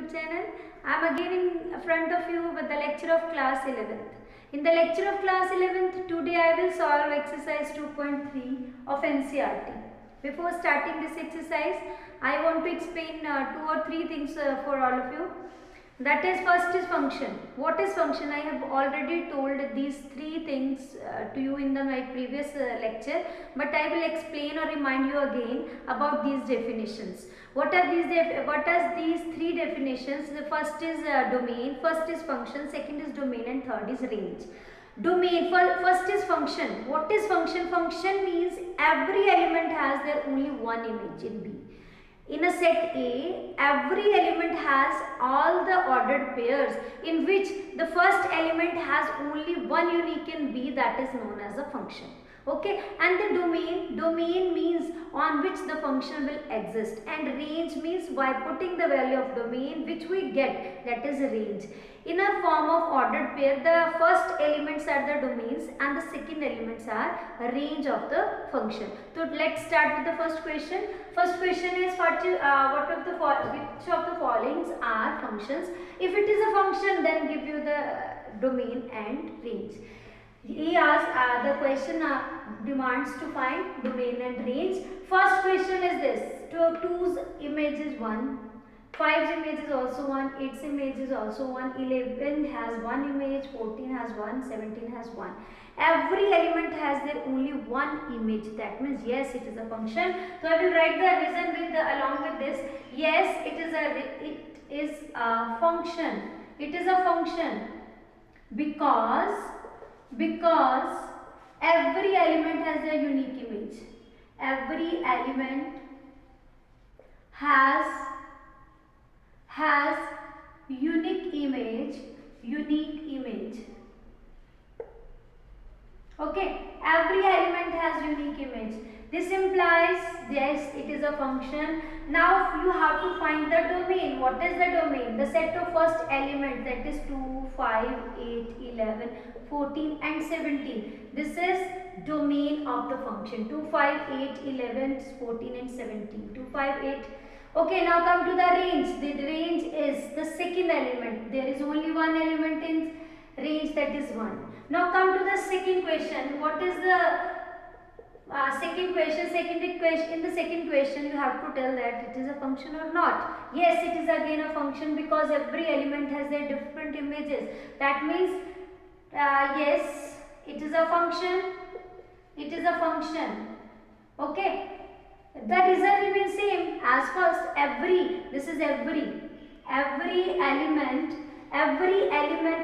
YouTube channel. I am again in front of you with the lecture of class 11th. In the lecture of class 11th, today I will solve exercise 2.3 of NCERT. Before starting this exercise, I want to explain 2 or 3 things for all of you. That is, first is function. What is function? I have already told these 3 things to you in my previous lecture, but I will explain or remind you again about these definitions. What are these 3 definitions? The first is domain, first is function, second is domain, and third is range. Domain, first is function. What is function? Function means every element has their only one image in B. In a set A, every element has all the ordered pairs in which the first element has only one unique in B, that is known as a function. Okay, and the domain means on which the function will exist, and range means by putting the value of domain which we get, that is range. In a form of ordered pair, the first elements are the domains and the second elements are range of the function. So let's start with the first question. First question is which of the following are functions? If it is a function, then give you the domain and range. He asks the question demands to find domain and range. First question is this: 2's image is 1, 5's image is also 1, 8's image is also 1, 11 has 1 image, 14 has 1, 17 has 1. Every element has their only one image. That means yes, it is a function. So I will write the reason along with this. Yes, it is a function. It is a function because every element has a unique image. Every element has unique image. Okay, every element has unique image. This implies yes, it is a function. Now you have to find the domain. What is the domain? The set of first elements, that is 2, 5, 8, 11, 14 and 17. This is domain of the function. 2, 5, 8, 11, 14 and 17. 2, 5, 8. Okay, now come to the range. The range is the second element. There is only one element in range, that is 1. Now come to the second question. What is the second question? In the second question, you have to tell that it is a function or not. Yes, it is again a function because every element has their different images. That means yes, it is a function. It is a function. Okay. The result remains same as first. This is every element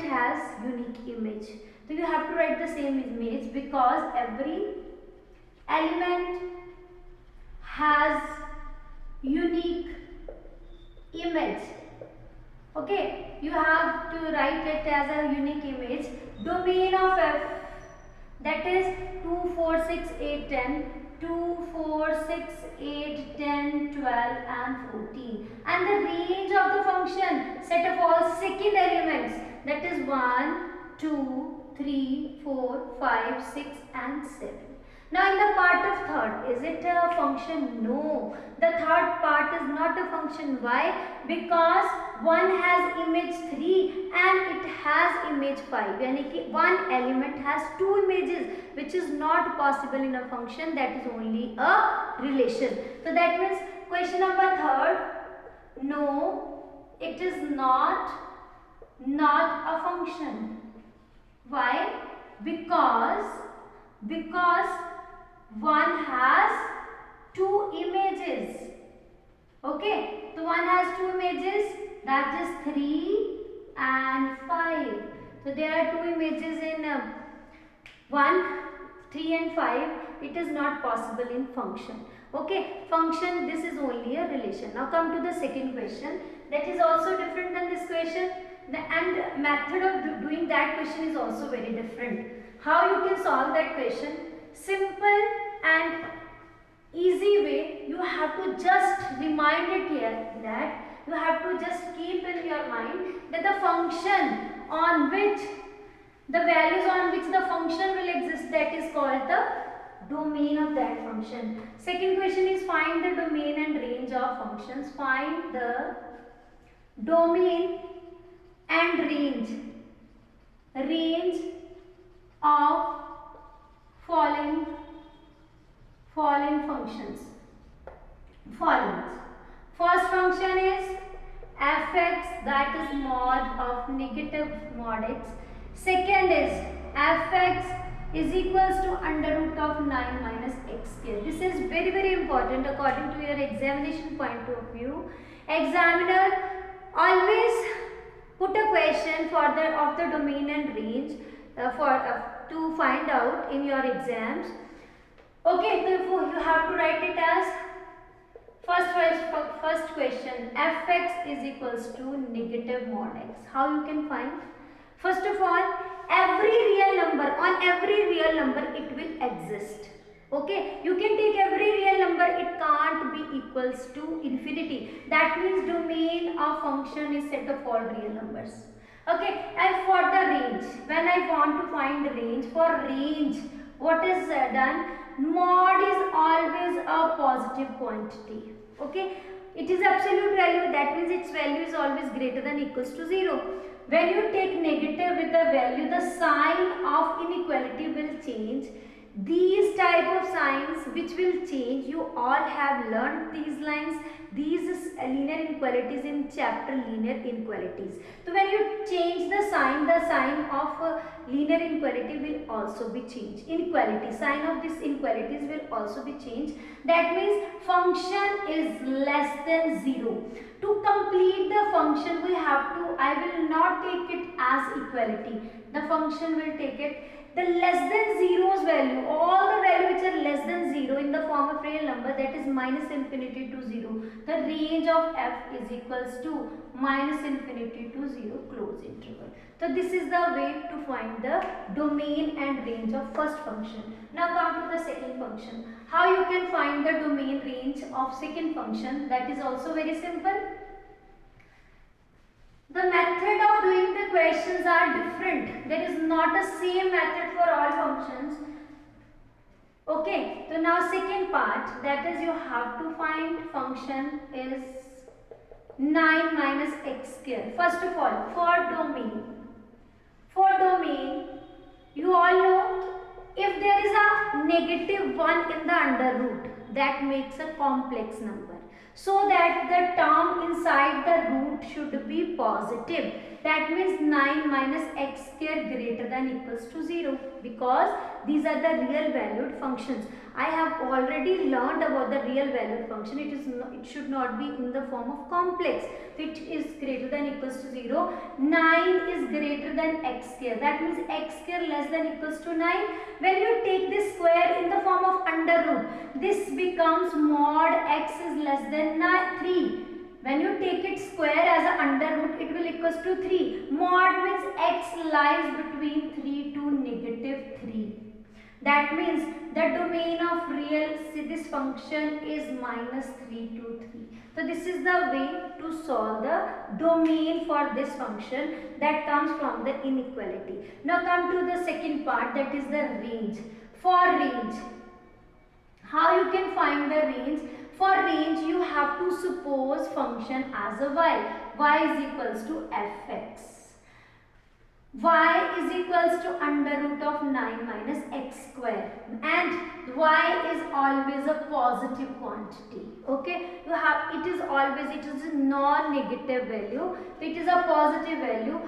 has unique image. So you have to write the same image because every element has unique image. Okay, you have to write it as a unique image. Domain of F, that is 2, 4, 6, 8, 10. 2, 4, 6, 8, 10, 12 and 14. And the range of the function, set of all second elements, that is 1, 2, 3, 4, 5, 6 and 7. Now in the part of third, is it a function? No. The third part is not a function. Why? Because one has image 3 and it has image 5. Yani one element has 2 images, which is not possible in a function. That is only a relation. So that means question number third, no, it is not a function. Why? Because one has 2 images. Okay, so one has 2 images, that is 3 and 5. So there are 2 images in 1, 3 and 5. It is not possible in function. Okay, function, this is only a relation. Now come to the second question. That is also different than this question. And method of doing that question is also very different. How you can solve that question? Simple and easy way. You have to just remind it here that you have to just keep in your mind that the function on which the values on which the function will exist, that is called the domain of that function. Second question is find the domain and range of functions. Find the domain and range of following functions. First function is fx, that is mod of negative mod x. Second is fx is equals to under root of 9 minus x square. This is very, very important according to your examination point of view. Examiner always put a question for of the domain and range to find out in your exams. Okay, therefore you have to write it as first question, fx is equals to negative mod x. How you can find? First of all, on every real number it will exist. Okay, you can take every real number, it can't be equals to infinity. That means domain of function is set of all real numbers. Okay, and for the range, when I want to find the range, for range what is done? Mod is always a positive quantity. Okay, it is absolute value, that means its value is always greater than equals to 0. When you take negative with the value, the sign of inequality will change. These type of signs which will change, you all have learned these lines, these linear inequalities in chapter linear inequalities. So when you change the sign of linear inequality will also be changed. Inequality, sign of this inequalities will also be changed. That means function is less than 0. To complete the function we have to, I will not take it as equality. The function will take it the less than 0's value, all the value which are less than 0 in the form of real number, that is minus infinity to 0. The range of f is equals to minus infinity to 0 close interval. So this is the way to find the domain and range of first function. Now come to the second function. How you can find the domain range of second function? That is also very simple. The method of doing the questions are different. There is not a same method for all functions. Okay, so now second part, that is you have to find function is 9 minus x square. First of all, for domain, you all know if there is a negative 1 in the under root, that makes a complex number. So that the term inside the root should be positive. That means 9 minus x square greater than equals to 0, because these are the real valued functions. I have already learned about the real valued function. It should not be in the form of complex, which is greater than equals to 0. 9 is greater than x square. That means x square less than equals to 9. When you take this square in the form of under root, this becomes mod x is less than 3. When you take it square as an under root, it will equals to 3. Mod means x lies between 3 to negative 3. That means the domain of this function is minus 3 to 3. So this is the way to solve the domain for this function that comes from the inequality. Now come to the second part, that is the range. For range, how you can find the range? For range, you have to suppose function as a y is equals to fx. Y is equals to under root of 9 minus x square, and y is always a positive quantity. Okay, it is a non-negative value. It is a positive value.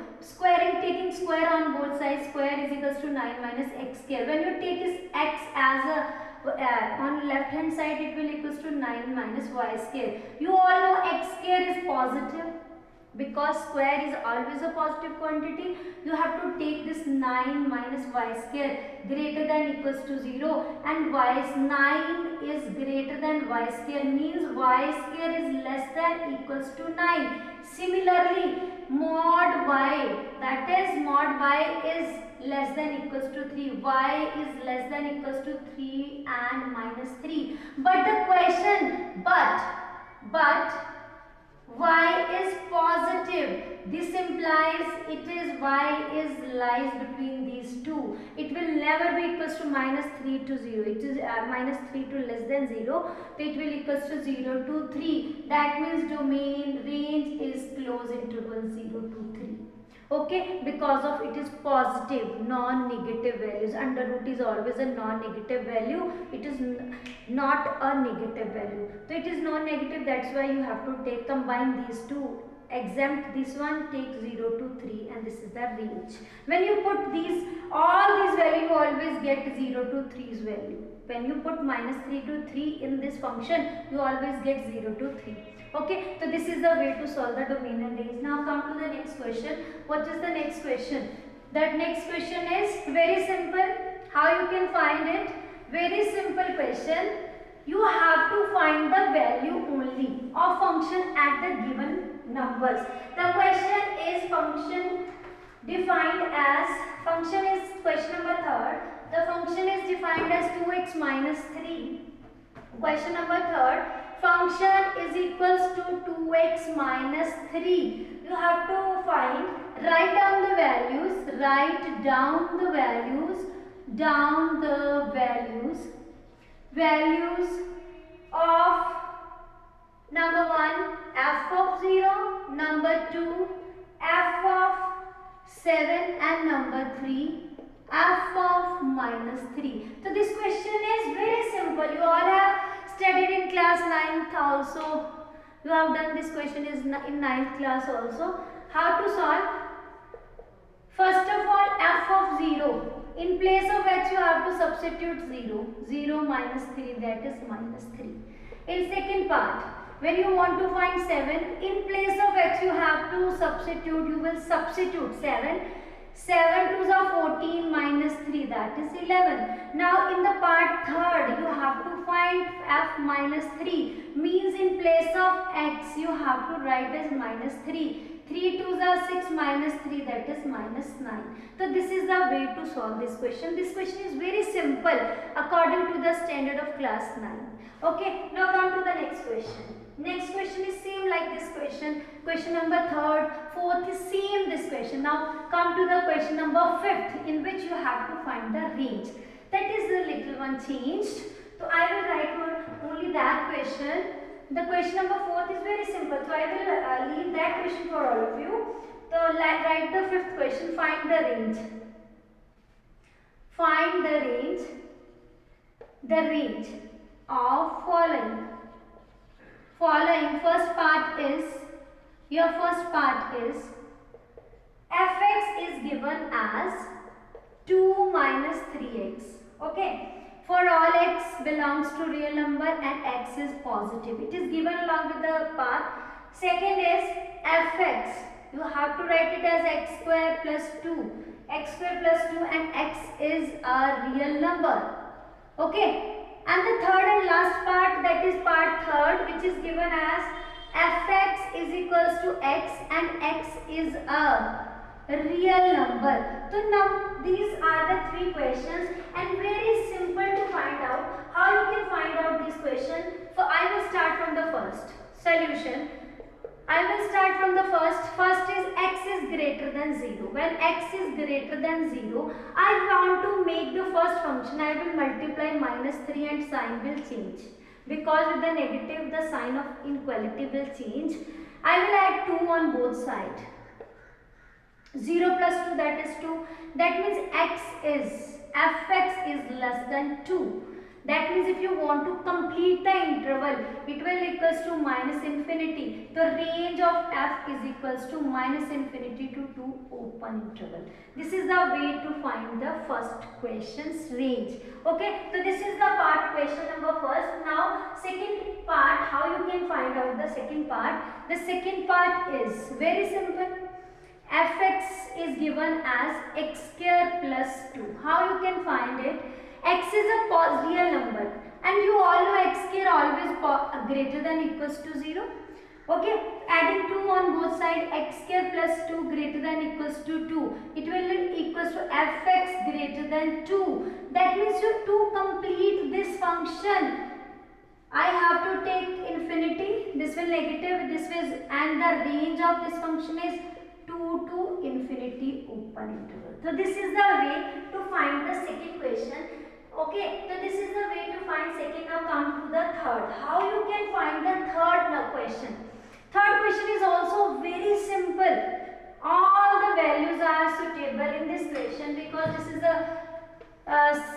Taking square on both sides, square is equals to 9 minus x square. When you take this x as a on left hand side, it will equals to 9 minus y square. You all know x square is positive. Because square is always a positive quantity, you have to take this 9 minus y square greater than equals to 0, and 9 is greater than y square means y square is less than equals to 9. Similarly, mod y, that is mod y is less than equals to 3, y is less than equals to 3 and minus 3. But the question, but y is positive. This implies it is y is lies between these two. It will never be equals to minus 3 to 0. It is minus 3 to less than 0. So it will equals to 0 to 3. That means domain range is close interval 0 to 3. Okay, because of it is positive, non-negative values. Under root is always a non-negative value. It is not a negative value. So it is non-negative. That's why you have to take combine these two. Exempt this one, take 0 to 3, and this is the range. When you put these all these value, you always get 0 to 3's value. When you put minus 3 to 3 in this function, you always get 0 to 3. Okay, so this is the way to solve the domain and range. Now come to the next question. What is the next question? That next question is very simple. How you can find it? Very simple question. You have to find the value only of function at the given numbers. The question is function defined as, function is question number 3rd. The function is defined as 2x minus 3. Question number 3rd. Function is equals to 2x minus 3. You have to find, write down the values, values of number 1 f of 0, number 2 f of 7, and number 3 f of minus 3. So this question is very simple. You all have studied in class 9th also. You have done this question is in 9th class also. How to solve? First of all, f of 0. In place of x you have to substitute 0. 0 minus 3, that is minus 3. In second part, when you want to find 7, in place of x you have to substitute, you will substitute 7. 7 2s are 14 minus 3, that is 11. Now in the part 3rd you have to find f minus 3, means in place of x you have to write as minus 3. 3 2s are 6 minus 3, that is minus 9. So this is the way to solve this question. This question is very simple according to the standard of class 9. Okay, now come to the next question. Next question is same like this question. Question number 3rd, 4th is same this question. Now come to the question number 5th, in which you have to find the range. That is the little one changed. So I will write only that question. The question number 4th is very simple. So I will leave that question for all of you. So write the 5th question. Find the range. Find the range. The range of following. First part is, your first part is fx is given as 2 minus 3x. Okay. For all x belongs to real number and x is positive. It is given along with the path. Second is fx. You have to write it as x square plus 2. X square plus 2 and x is a real number. Okay. And the third and last part, that is part 3rd, which is given as fx is equals to x and x is a real number. So now these are the 3 questions and very simple to find out. How you can find out this question? So I will start from the first solution. I will start from the first. First is x is greater than 0. When x is greater than 0, I want to make the first function. I will multiply minus 3 and sign will change. Because with the negative, the sign of inequality will change. I will add 2 on both sides. 0 plus 2, that is 2. That means fx is less than 2. That means if you want to complete the interval, it will equals to minus infinity. The range of f is equals to minus infinity to 2 open interval. This is the way to find the first question's range. Okay, so this is the part question number first. Now second part, how you can find out the second part? The second part is very simple. Fx is given as x square plus 2. How you can find it? X is a real number and you all know x square always greater than equals to 0. Okay, adding 2 on both sides, x square plus 2 greater than equals to 2. It will equals to fx greater than 2. That means to complete this function, I have to take infinity. This will negative, this and the range of this function is 2 to infinity open interval. So this is the way to find the second question. Okay, so this is the way to find second. Now come to the third. How you can find the third question? Third question is also very simple. All the values are suitable in this question because this is a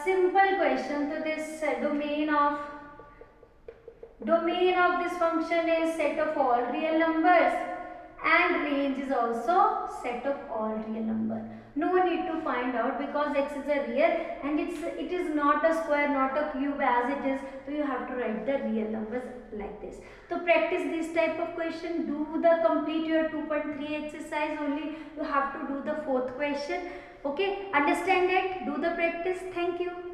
simple question. So this domain of this function is set of all real numbers and range is also set of all real numbers. No need to find out because x is a real and it is not a square, not a cube as it is. So you have to write the real numbers like this. So practice this type of question. Do the complete your 2.3 exercise only. You have to do the fourth question. Okay, understand it. Do the practice. Thank you.